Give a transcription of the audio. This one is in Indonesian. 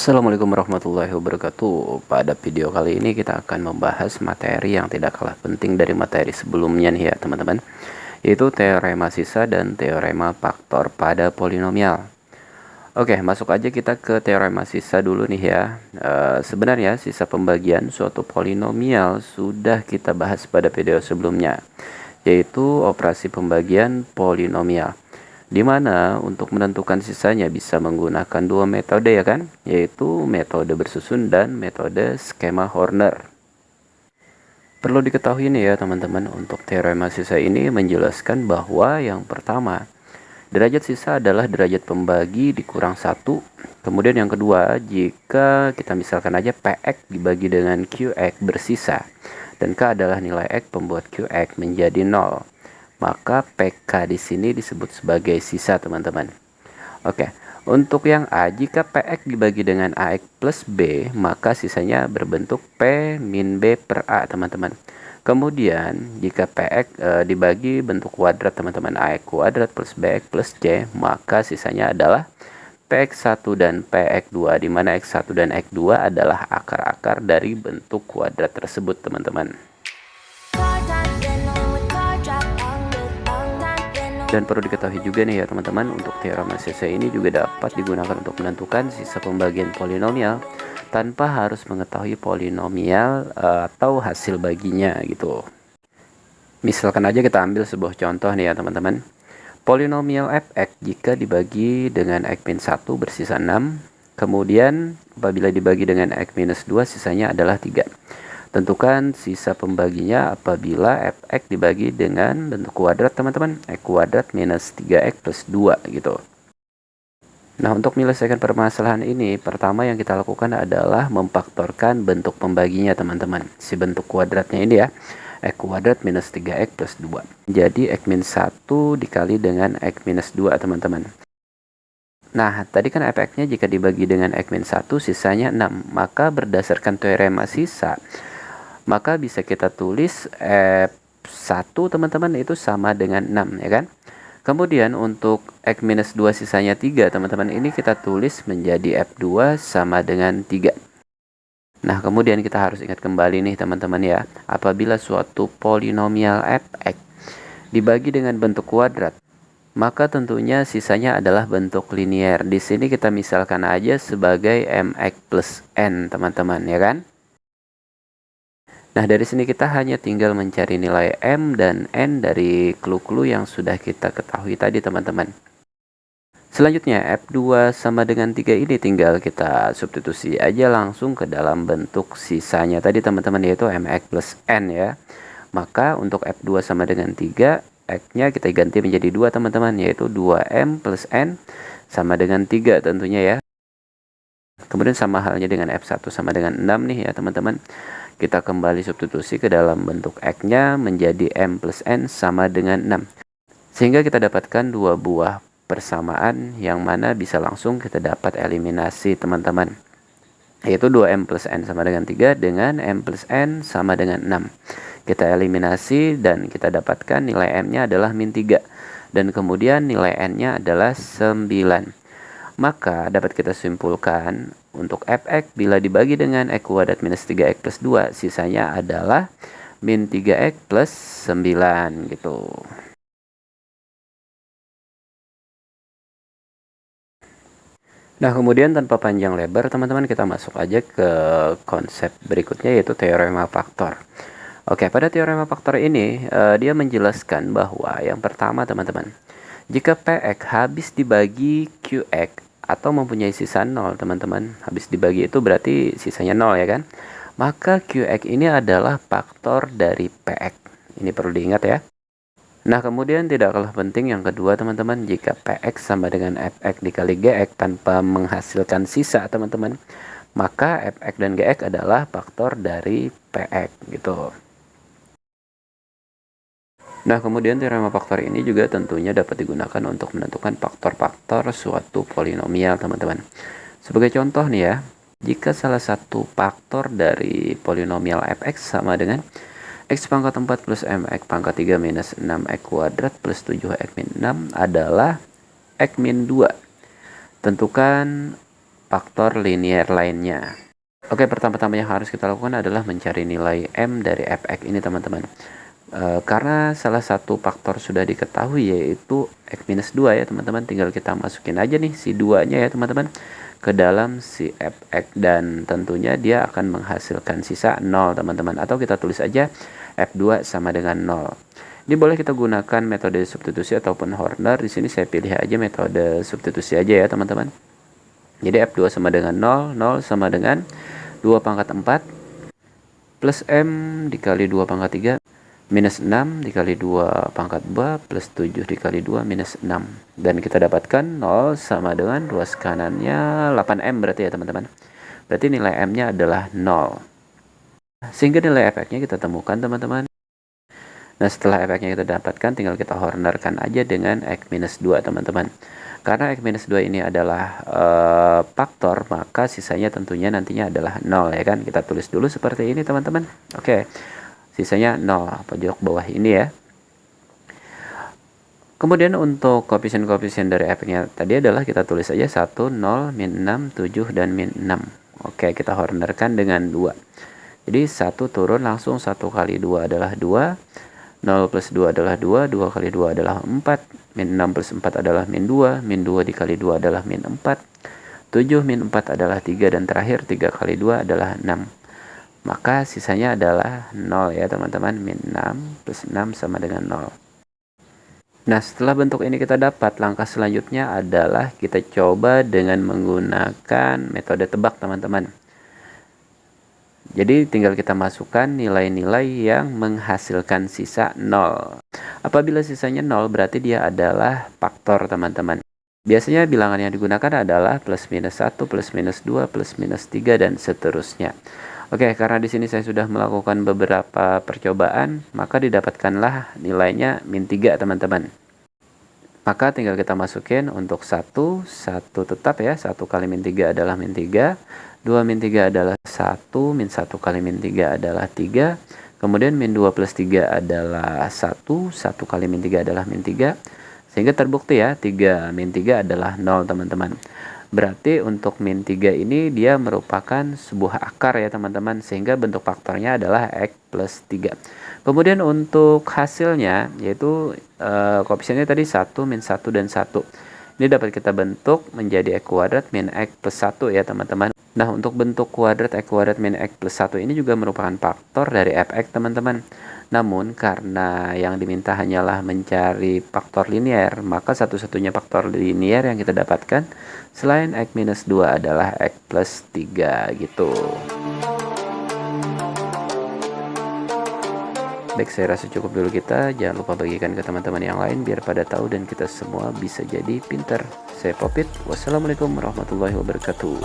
Assalamualaikum warahmatullahi wabarakatuh. Pada video kali ini kita akan membahas materi yang tidak kalah penting dari materi sebelumnya nih ya teman-teman, yaitu teorema sisa dan teorema faktor pada polinomial. Oke, masuk aja kita ke teorema sisa dulu nih ya. Sebenarnya sisa pembagian suatu polinomial sudah kita bahas pada video sebelumnya, yaitu operasi pembagian polinomial, di mana untuk menentukan sisanya bisa menggunakan dua metode ya kan, yaitu metode bersusun dan metode skema Horner. Perlu diketahui nih ya teman-teman, untuk teorema sisa ini menjelaskan bahwa yang pertama, derajat sisa adalah derajat pembagi dikurang 1. Kemudian yang kedua, jika kita misalkan aja Px dibagi dengan Qx bersisa, dan K adalah nilai X pembuat Qx menjadi 0, maka PK di sini disebut sebagai sisa teman-teman. Oke, untuk yang A, jika PX dibagi dengan AX plus B, maka sisanya berbentuk P min B per A teman-teman. Kemudian jika PX dibagi bentuk kuadrat teman-teman, AX kuadrat plus BX plus C, maka sisanya adalah PX1 dan PX2, di mana X1 dan X2 adalah akar-akar dari bentuk kuadrat tersebut teman-teman. Dan perlu diketahui juga nih ya teman-teman, untuk teorema sisa ini juga dapat digunakan untuk menentukan sisa pembagian polinomial tanpa harus mengetahui polinomial atau hasil baginya gitu. Misalkan aja kita ambil sebuah contoh nih ya teman-teman. Polinomial fx jika dibagi dengan x min 1 bersisa 6, kemudian apabila dibagi dengan x minus 2 sisanya adalah 3. Tentukan sisa pembaginya apabila fx dibagi dengan bentuk kuadrat teman-teman, x kuadrat minus 3x plus 2 gitu. Nah, untuk menyelesaikan permasalahan ini, pertama yang kita lakukan adalah memfaktorkan bentuk pembaginya teman-teman. Si bentuk kuadratnya ini ya, x kuadrat minus 3x plus 2. Jadi x min 1 dikali dengan x minus 2 teman-teman. Nah, tadi kan fx-nya jika dibagi dengan x min 1 sisanya 6. Maka berdasarkan teorema sisa, maka bisa kita tulis F1 teman-teman itu sama dengan 6 ya kan. Kemudian untuk X minus 2 sisanya 3 teman-teman, ini kita tulis menjadi F2 sama dengan 3. Nah, kemudian kita harus ingat kembali nih teman-teman ya, apabila suatu polinomial fx dibagi dengan bentuk kuadrat, maka tentunya sisanya adalah bentuk linier. Di sini kita misalkan aja sebagai mx plus n teman-teman ya kan. Nah, dari sini kita hanya tinggal mencari nilai M dan N dari clue-clue yang sudah kita ketahui tadi teman-teman. Selanjutnya F2 sama dengan 3 ini tinggal kita substitusi aja langsung ke dalam bentuk sisanya tadi teman-teman, yaitu MX plus N ya. Maka untuk F2 sama dengan 3, X-nya kita ganti menjadi 2 teman-teman, yaitu 2M plus N sama dengan 3 tentunya ya. Kemudian sama halnya dengan F1 sama dengan 6 nih ya teman-teman. Kita kembali substitusi ke dalam bentuk X-nya menjadi M plus N sama dengan 6. Sehingga kita dapatkan dua buah persamaan yang mana bisa langsung kita dapat eliminasi teman-teman. Yaitu 2M plus N sama dengan 3 dengan M plus N sama dengan 6. Kita eliminasi dan kita dapatkan nilai M-nya adalah min 3. Dan kemudian nilai N-nya adalah 9. Maka dapat kita simpulkan untuk fx bila dibagi dengan x kuadrat minus 3x plus 2, sisanya adalah min 3x plus 9 gitu. Nah, kemudian tanpa panjang lebar teman-teman, kita masuk aja ke konsep berikutnya, yaitu teorema faktor. Oke, pada teorema faktor ini dia menjelaskan bahwa yang pertama teman-teman, jika Px habis dibagi Qx atau mempunyai sisa 0 teman-teman, habis dibagi itu berarti sisanya 0 ya kan, maka Qx ini adalah faktor dari Px. Ini perlu diingat ya. Nah, kemudian tidak kalah penting yang kedua teman-teman, jika Px sama dengan Fx dikali Gx tanpa menghasilkan sisa teman-teman, maka Fx dan Gx adalah faktor dari Px gitu. Nah, kemudian teorema faktor ini juga tentunya dapat digunakan untuk menentukan faktor-faktor suatu polinomial, teman-teman. Sebagai contoh nih ya, jika salah satu faktor dari polinomial fx sama dengan x pangkat 4 plus mx pangkat 3 minus 6x kuadrat plus 7x min 6 adalah x min 2. Tentukan faktor linear lainnya. Oke, pertama-tama yang harus kita lakukan adalah mencari nilai M dari fx ini teman-teman. Karena salah satu faktor sudah diketahui yaitu x-2 ya teman-teman, tinggal kita masukin aja nih si 2 nya ya teman-teman ke dalam si fx, dan tentunya dia akan menghasilkan sisa 0 teman-teman, atau kita tulis aja f2 sama dengan 0. Ini boleh kita gunakan metode substitusi ataupun Horner. Di sini saya pilih aja metode substitusi aja ya teman-teman. Jadi F2 sama dengan 0, 0 sama dengan 2 pangkat 4 plus M dikali 2 pangkat 3 minus 6 dikali 2 pangkat 2 plus 7 dikali 2 minus 6. Dan kita dapatkan 0 sama dengan ruas kanannya 8M berarti ya teman-teman. Berarti nilai M-nya adalah 0. Sehingga nilai efeknya kita temukan teman-teman. Nah, setelah efeknya kita dapatkan, tinggal kita Hornerkan aja dengan x-2 teman-teman. Karena x-2 ini adalah faktor, maka sisanya tentunya nantinya adalah 0 ya kan. Kita tulis dulu seperti ini teman-teman. Oke, sisanya 0 pojok bawah ini ya. Kemudian untuk koefisien-koefisien dari efeknya tadi adalah kita tulis aja 1, 0, min 6, 7, dan min 6. Oke, kita Hornerkan dengan 2. Jadi 1 turun langsung, 1 kali 2 adalah 2. 0 plus 2 adalah 2, 2 kali 2 adalah 4, min 6 plus 4 adalah min 2, min 2 dikali 2 adalah min 4, 7 min 4 adalah 3, dan terakhir 3 kali 2 adalah 6. Maka sisanya adalah 0 ya teman-teman, min 6 plus 6 sama dengan 0. Nah, setelah bentuk ini kita dapat, langkah selanjutnya adalah kita coba dengan menggunakan metode tebak teman-teman. Jadi tinggal kita masukkan nilai-nilai yang menghasilkan sisa 0. Apabila sisanya 0 berarti dia adalah faktor teman-teman. Biasanya bilangan yang digunakan adalah plus minus 1, plus minus 2, plus minus 3, dan seterusnya. Oke, karena di sini saya sudah melakukan beberapa percobaan, maka didapatkanlah nilainya min 3 teman-teman. Maka tinggal kita masukin untuk 1 tetap ya, 1 kali min 3 adalah min 3, 2 min 3 adalah 1, min 1 kali min 3 adalah 3, kemudian min 2 plus 3 adalah 1, 1 kali min 3 adalah min 3, sehingga terbukti ya, 3 min 3 adalah 0 teman-teman. Berarti untuk min 3 ini dia merupakan sebuah akar ya teman-teman, sehingga bentuk faktornya adalah x plus 3. Kemudian untuk hasilnya, yaitu koefisiennya tadi 1, min 1, dan 1. Ini dapat kita bentuk menjadi x kuadrat min x plus 1 ya teman-teman. Nah, untuk bentuk kuadrat x kuadrat min x plus 1 ini juga merupakan faktor dari fx teman-teman. Namun, karena yang diminta hanyalah mencari faktor linear, maka satu-satunya faktor linear yang kita dapatkan selain x minus 2 adalah x plus 3 gitu. Baik, saya rasa cukup dulu kita. Jangan lupa bagikan ke teman-teman yang lain biar pada tahu dan kita semua bisa jadi pinter. Saya Popit. Wassalamualaikum warahmatullahi wabarakatuh.